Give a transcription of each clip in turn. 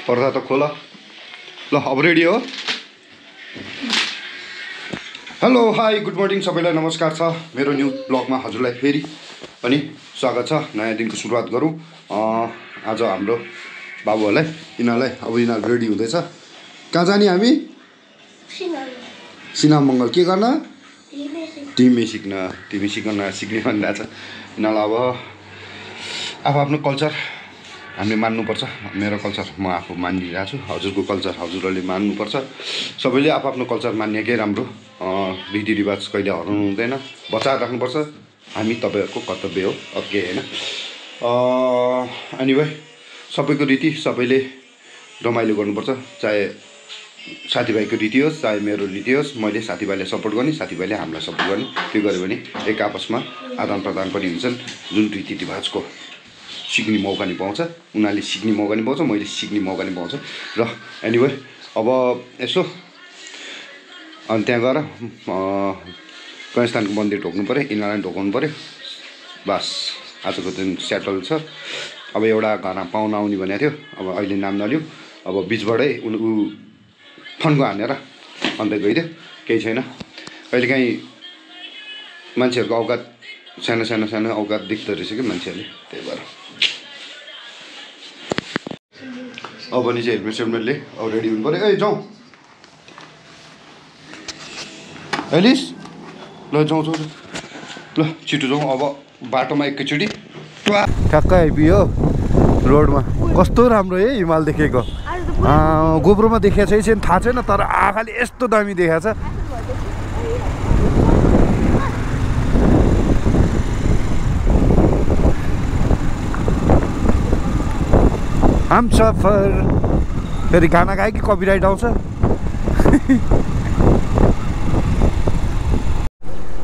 पर्दा त खोल ल अब रेडी हो हेलो हाई गुड मर्निङ सबैलाई नमस्कार छ मेरो न्यू ब्लगमा हजुरलाई फेरि पनि स्वागत छ नयाँ दिनको सुरुवात गरौँ आज हाम्रो बाबुहरूलाई यिनीहरूलाई अब यिनीहरू रेडी हुँदैछ कहाँ जाने हामी सिनाम मङ्गल के गर्न टिमी सिक्न सिक्ने भनिरहेछ यिनीहरूलाई अब आफ्नो कल्चर हामीले मान्नुपर्छ मेरो कल्चर म आफू मानिरहेको छु हजुरको कल्चर हजुरहरूले मान्नुपर्छ सबैले आफ्नो कल्चर मान्नेकै राम्रो रीतिरिवाज कहिले हराउनु हुँदैन बचाएर राख्नुपर्छ हामी तपाईँहरूको कर्तव्य हो ओके हैन एनीवे सबैको रीति सबैले रमाइलो गर्नुपर्छ चाहे साथीभाइको रीति होस् चाहे मेरो रीति होस् मैले साथीभाइलाई सपोर्ट गर्ने साथीभाइले हामीलाई सपोर्ट गर्ने त्यो गऱ्यो भने एक आपसमा आदान प्रदान पनि हुन्छन् जुन रीतिरिवाजको सिक्ने मौका नि पाउँछ उनीहरूले सिक्ने मौका नि पाउँछ मैले सिक्ने मौका नि पाउँछ र एनीवे अब यसो अनि त्यहाँ गएर गणेशस्थानको मन्दिर ढोक्नु पऱ्यो यिनीहरूलाई ढोकाउनु पऱ्यो बस आजको दिन सेटल छ अब एउटा घरमा पाहुना आउने भनेको थियो अब अहिले नाम नलिउँ अब बिचबाटै ऊ फन्को हानेर अन्त गइदियो केही छैन कहिलेकाहीँ मान्छेहरूको औकात सानो औकात देख्दो रहेछ कि मान्छेहरूले त्यही भएर अब भने चाहिँ हेलमेट सेलमेटले अब रेडी हुनु पऱ्यो ए जाउँ एलिस ल जाउँ ल छिटो जाउँ अब बाटोमा एकैचोटि ठ्याक्कै आइपुग्यो रोडमा कस्तो राम्रो है हिमाल देखेको गोप्रोमा देखाएको छैन थाहा छैन तर आँखाले यस्तो दामी देखाएको छ हम सफर फेरि गाना गायो कि कपिराइट आउँछ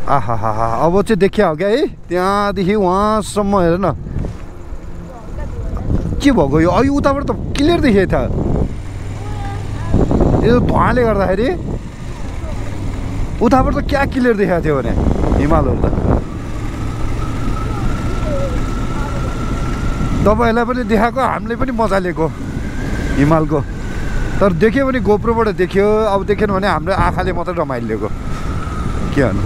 आहा अब चाहिँ देखिया हो क्या है त्यहाँदेखि वहाँसम्म हेर न के भएको यो अहिले उताबाट त क्लियर देखेको थियो यो धुवाले गर्दाखेरि उताबाट त क्या क्लियर देखाएको थियो भने हिमालहरू त तपाईँहरूलाई पनि देखाएको हामीले पनि मजा लिएको हिमालको तर देख्यो भने गोप्रोबाट देख्यो अब देखेन भने हाम्रो आँखाले मात्रै रमाइलो लिएको के भन्नु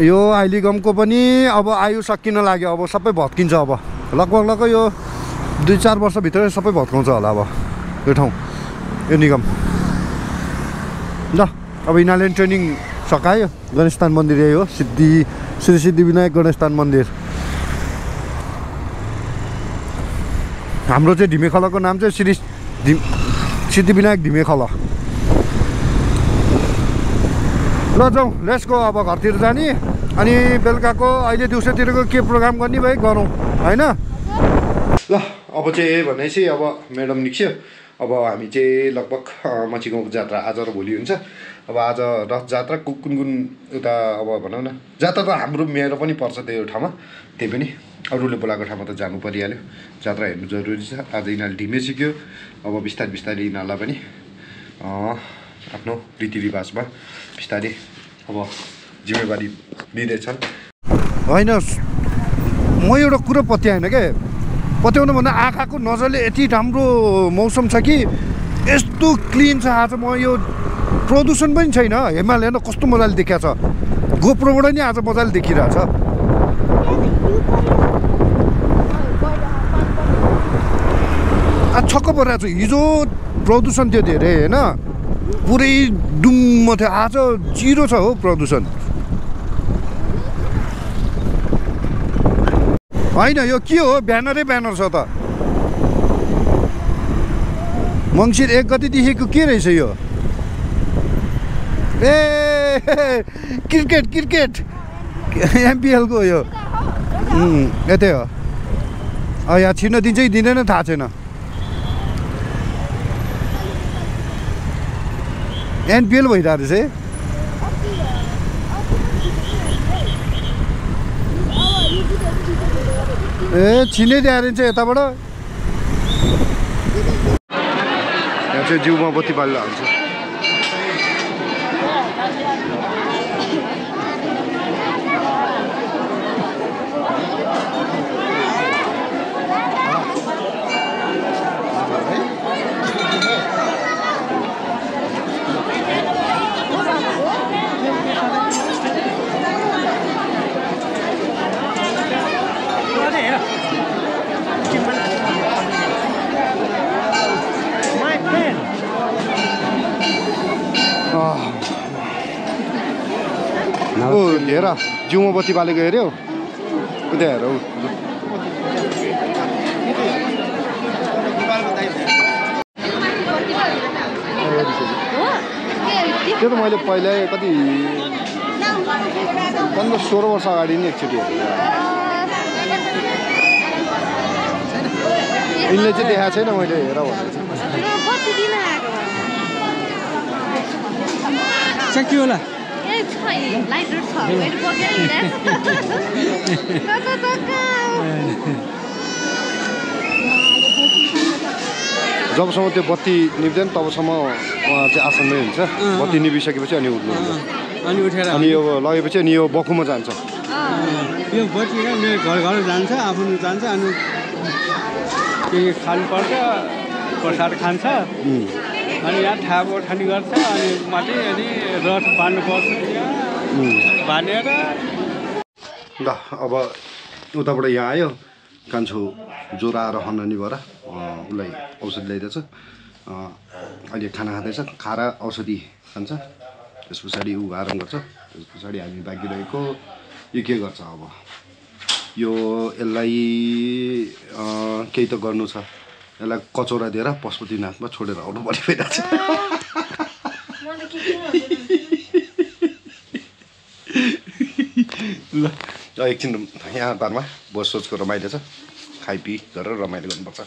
यो आइलिगमको पनि अब आयु सकिन लाग्यो अब सबै भत्किन्छ अब लगभग यो 2-4 वर्षभित्र सबै भत्काउँछ होला अब यो ठाउँ यो निगम ल अब यिनीहरूले ट्रेनिङ सकायो गणेशस्थान मन्दिर यही हो श्री सिद्धिविनायक गणेशस्थान मन्दिर हाम्रो चाहिँ ढिमेखलाको नाम चाहिँ श्री सिद्धिविनायक ढिमेखला ल जाउँ लेट्स गो अब घरतिर जाने अनि बेलुकाको अहिले दिउँसोतिरको के प्रोग्राम गर्ने भाइ गरौँ होइन ल अब चाहिँ भनेपछि अब म्याडम निस्क्यो अब हामी चाहिँ लगभग मच्छीगाउँको जात्रा आज र भोलि हुन्छ अब आज रथ जात्रा कुन उता अब भनौँ न जात्रा त हाम्रो मेरो पनि पर्छ त्यो ठाउँमा त्यही पनि अरूले बोलाएको ठाउँमा त जानु परिहाल्यो जात्रा हेर्नु जरुरी छ आज यिनीहरूले ढिमे सिक्यो अब बिस्तारै यिनीहरूलाई पनि आफ्नो रीतिरिवाजमा बिस्तारै अब जिम्मेवारी लिँदैछन् होइन म एउटा कुरो पत्याएन क्या पत्याउनु भन्दा आँखाको नजरले यति राम्रो मौसम छ कि यस्तो क्लिन छ आज म यो प्रदूषण पनि छैन हिमाल हेर्न कस्तो मजाले देखाएको छ गोप्रोबाट नि आज मजाले देखिरहेछ। छक्क परिरहेको छु। हिजो प्रदूषण थियो धेरै होइन, पुरै डुम्म थियो। आज जिरो छ हो प्रदूषण। होइन यो के हो, ब्यानरै ब्यानर छ त। मङ्सिर 1 गतिदेखिको के रहेछ यो? ए क्रिकेट एमपिएलको यो यतै हो। यहाँ छिर्न दिन्छ कि दिँदैन थाहा छैन। एनपिएल भइरहेको रहेछ है। ए छिनै दिएर रहेछ यताबाट। यहाँ चाहिँ जिउमा बत्ती बाल्न हाल्छ। हेर जिउमा बत्ती बालेको हेऱ्यौ? उता हेर हौ। त्यो त मैले पहिला कति 15-16 वर्ष अगाडि नि एकचोटि हेरेँ। यिनले चाहिँ देखाएको छैन, मैले हेर भनेको के होला। जबसम्म त्यो बत्ती निप्दैन तबसम्म उहाँ चाहिँ आसनमै हुन्छ। बत्ती निभिसकेपछि अनि उठ्नु अनि उठेर अनि यो लगेपछि अनि यो बखुमा जान्छ। यो बत्ती घर घर जान्छ, आफू जान्छ, अनि के खानुपर्छ, प्रसाद खान्छ, अनि यहाँ ठाप ओठानी गर्छ, अनि माथि अनि रथ बान्नुपर्छ। बाँधेर ल अब उताबाट यहाँ आयो। कान्छो ज्वरो आएर हन्नी भएर उसलाई औषधि ल्याइदिएछ। अहिले खाना खाँदैछ, खाएर औषधि खान्छ। त्यस पछाडि ऊ आराम गर्छ। त्यस पछाडि हामी बाँकी रहेको यो के गर्छ अब, यो यसलाई केही त गर्नु छ। यसलाई कचौरा दिएर पशुपतिनाथमा छोडेर आउनु पर्ने भइरहेको छ। ल एकछिन यहाँ बारमा बस सोचको रमाइलो छ, खाइपी गरेर रमाइलो गर्नुपर्छ।